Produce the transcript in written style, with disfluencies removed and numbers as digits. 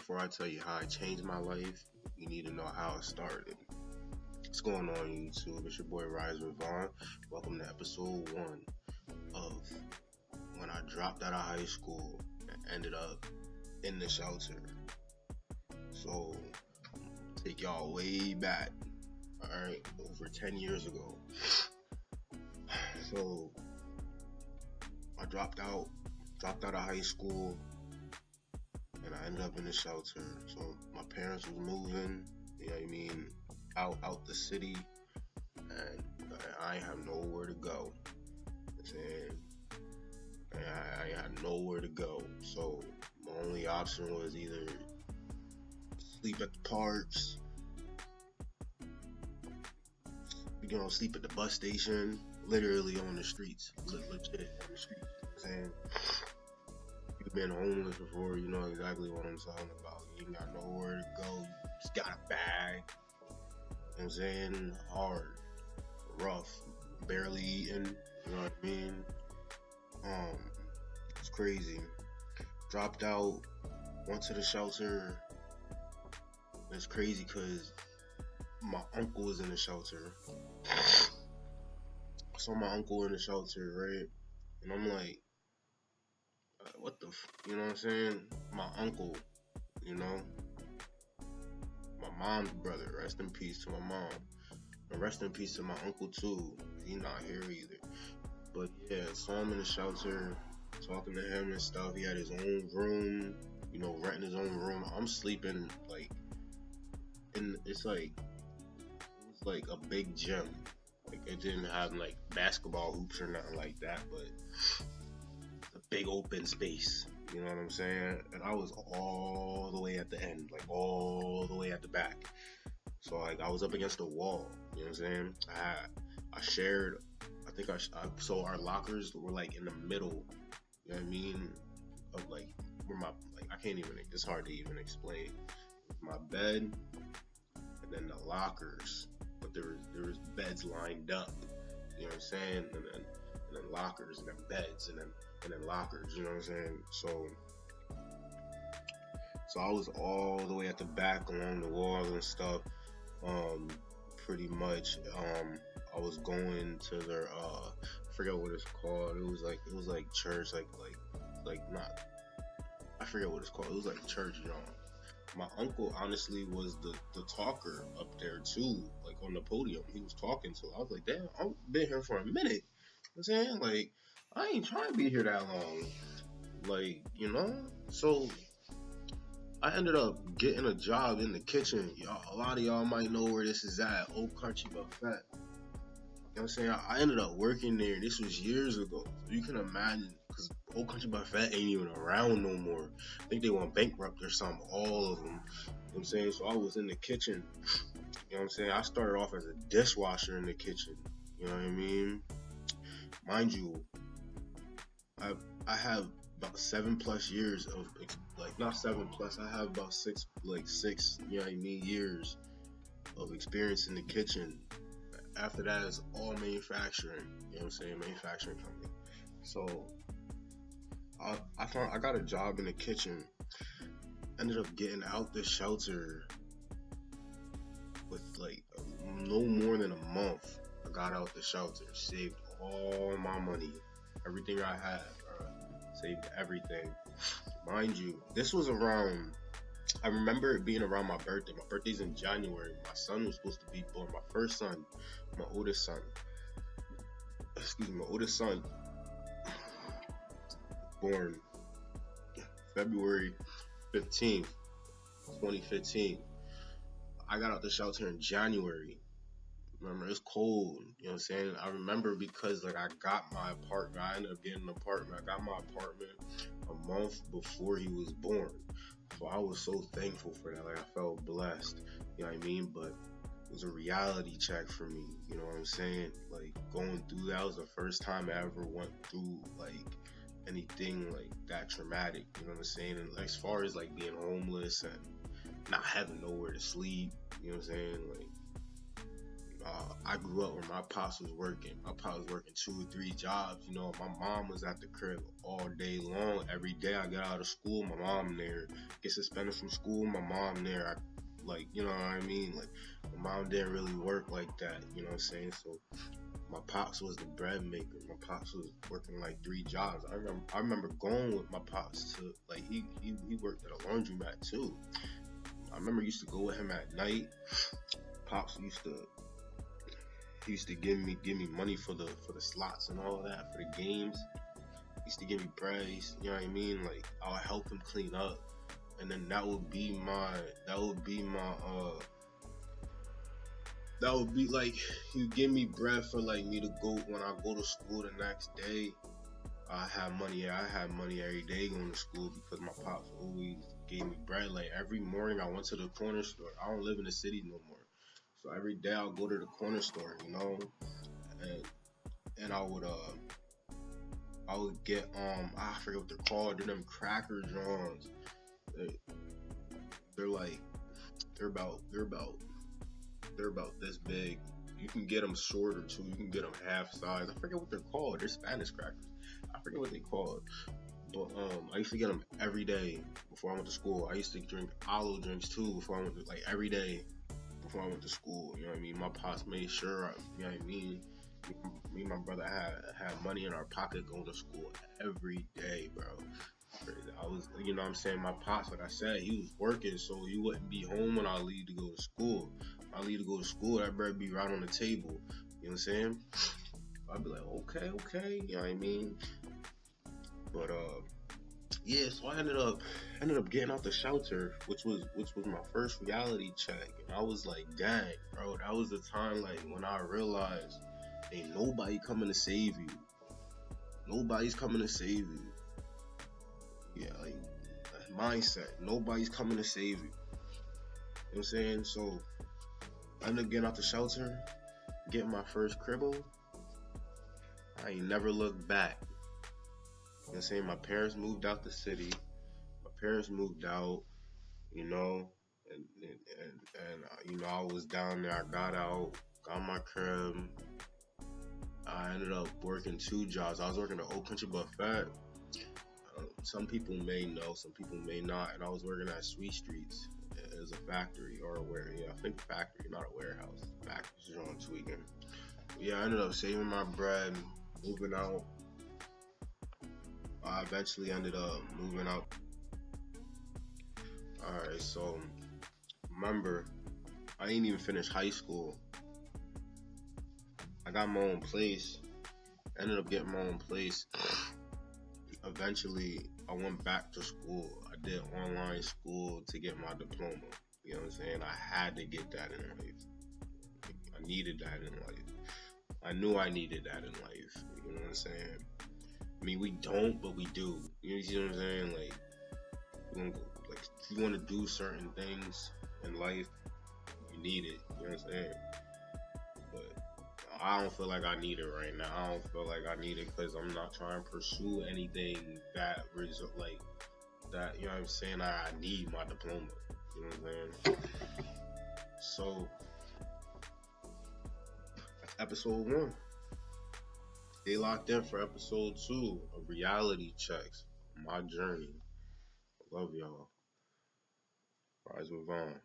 before I tell you how I changed my life, you need to know how it started. What's going on, YouTube? It's your boy Rise with Vaughn. Welcome to episode 1 of when I dropped out of high school and ended up in the shelter. So, take y'all way back, alright, over 10 years ago. So, I dropped out of high school, and I ended up in the shelter. So my parents was moving, you know what I mean, out the city, and I have nowhere to go. I had nowhere to go. So my only option was either sleep at the parks, sleep at the bus station, literally on the streets, legit on the streets. You've been homeless before, you know exactly what I'm talking about. You ain't got nowhere to go, you just got a bag. You know what I'm saying? Hard, rough, barely eating, you know what I mean? It's crazy. Dropped out, went to the shelter. It's crazy because my uncle was in the shelter. I saw my uncle in the shelter, right? And I'm like, you know what I'm saying? My uncle, you know, my mom's brother, rest in peace to my mom, and rest in peace to my uncle too. He's not here either. But yeah, saw him in the shelter, talking to him and stuff. He had his own room, you know, renting his own room. I'm sleeping like it was like a big gym. Like it didn't have like basketball hoops or nothing like that, but a big open space. You know what I'm saying? And I was all the way at the end, like all the way at the back. So like I was up against the wall. You know what I'm saying? I shared. So our lockers were like in the middle. You know what I mean? Of like where I can't even. It's hard to even explain. My bed, and then the lockers. But there was beds lined up. You know what I'm saying? And then lockers, and then beds, and then lockers, you know what I'm saying? So I was all the way at the back along the wall and stuff. Pretty much, I was going to their I forget what it's called. It was like church, not, I forget what it's called. It was like church, you know. My uncle honestly was the talker up there too, like on the podium. He was talking, so I was like, damn, I've been here for a minute. You know what I'm saying? Like, I ain't trying to be here that long. Like, you know? So I ended up getting a job in the kitchen. Y'all, a lot of y'all might know where this is at, Old Country Buffet. You know what I'm saying? I ended up working there. This was years ago. So you can imagine, because Old Country Buffet ain't even around no more. I think they went bankrupt or something, all of them. You know what I'm saying? So I was in the kitchen. You know what I'm saying? I started off as a dishwasher in the kitchen. You know what I mean? Mind you, I have about 7+ years of, like, not 7+, I have about six, you know what I mean, years of experience in the kitchen. After that, it's all manufacturing, you know what I'm saying, manufacturing company. So, I got a job in the kitchen, ended up getting out the shelter with, like, no more than a month. I got out the shelter, saved all my money, everything I had, saved everything. Mind you, this was around, I remember it being around my birthday. My birthday's in January. My son was supposed to be born, my first son, my oldest son, born February 15th, 2015. I got out the shelter in January. Remember, it's cold, you know what I'm saying? I remember because, like, I got my apartment. I ended up getting an apartment. I got my apartment a month before he was born. So I was so thankful for that. Like, I felt blessed, you know what I mean? But it was a reality check for me, you know what I'm saying? Like, going through that was the first time I ever went through, like, anything, like, that traumatic, you know what I'm saying? And as far as, like, being homeless and not having nowhere to sleep, you know what I'm saying? Like, I grew up when my pops was working. My pops was working 2 or 3 jobs. You know, my mom was at the crib all day long. Every day I get out of school, my mom there. Get suspended from school, my mom there. Like, you know what I mean? Like, my mom didn't really work like that. You know what I'm saying? So my pops was the bread maker. My pops was working like 3 jobs. I remember going with my pops to like he worked at a laundromat too. I remember I used to go with him at night. Pops used to give me money for the slots and all that for the games. He used to give me bread. You know what I mean? Like I would help him clean up, and then that would be like he would give me bread for like me to go when I go to school the next day. I had money. Yeah, I had money every day going to school because my pops always gave me bread. Like every morning, I went to the corner store. I don't live in the city no more, so every day I'll go to the corner store, you know, and I would get I forget what they're called. They're them cracker Johns. They, they're like they're about this big. You can get them shorter too. You can get them half size. I forget what they're called. They're Spanish crackers. I forget what they called. But I used to get them every day before I went to school. I used to drink olive drinks too before I went to like every day before I went to school. You know what I mean? My pops made sure. You know what I mean? Me and my brother had money in our pocket going to school every day, bro. I was, you know what I'm saying? My pops, like I said, he was working, so he wouldn't be home when I leave to go to school. When I leave to go to school, that bread be right on the table. You know what I'm saying? I'd be like, okay, you know what I mean? But yeah, so I ended up getting out the shelter, which was my first reality check, and I was like, dang, bro, that was the time like when I realized ain't nobody coming to save you. Nobody's coming to save you. Yeah, like mindset. Nobody's coming to save you. You know what I'm saying? So I ended up getting out the shelter, getting my first cribble. I ain't never looked back. You know what I'm saying? My parents moved out the city. My parents moved out, you know, and you know, I was down there. I got out, got my crib. I ended up working 2 jobs. I was working at Old Country Buffet. Some people may know, some people may not. And I was working at Sweet Streets as a factory or a warehouse. Yeah, I think factory, not a warehouse. Factory's on tweaking. Yeah, I ended up saving my bread, moving out. I eventually ended up moving out. Alright, so remember, I didn't even finish high school. I got my own place. Ended up getting my own place. Eventually, I went back to school. I did online school to get my diploma. You know what I'm saying? I had to get that in life. I needed that in life. I knew I needed that in life. You know what I'm saying? I mean, we don't, but we do. You see what I'm saying? Like, if you want to do certain things in life, you need it. You know what I'm saying? But I don't feel like I need it right now. I don't feel like I need it because I'm not trying to pursue anything that result like that. You know what I'm saying? I need my diploma. You know what I'm saying? So that's episode 1. Stay locked in for episode 2 of Reality Checks. My journey. I love y'all. All right, let's move on.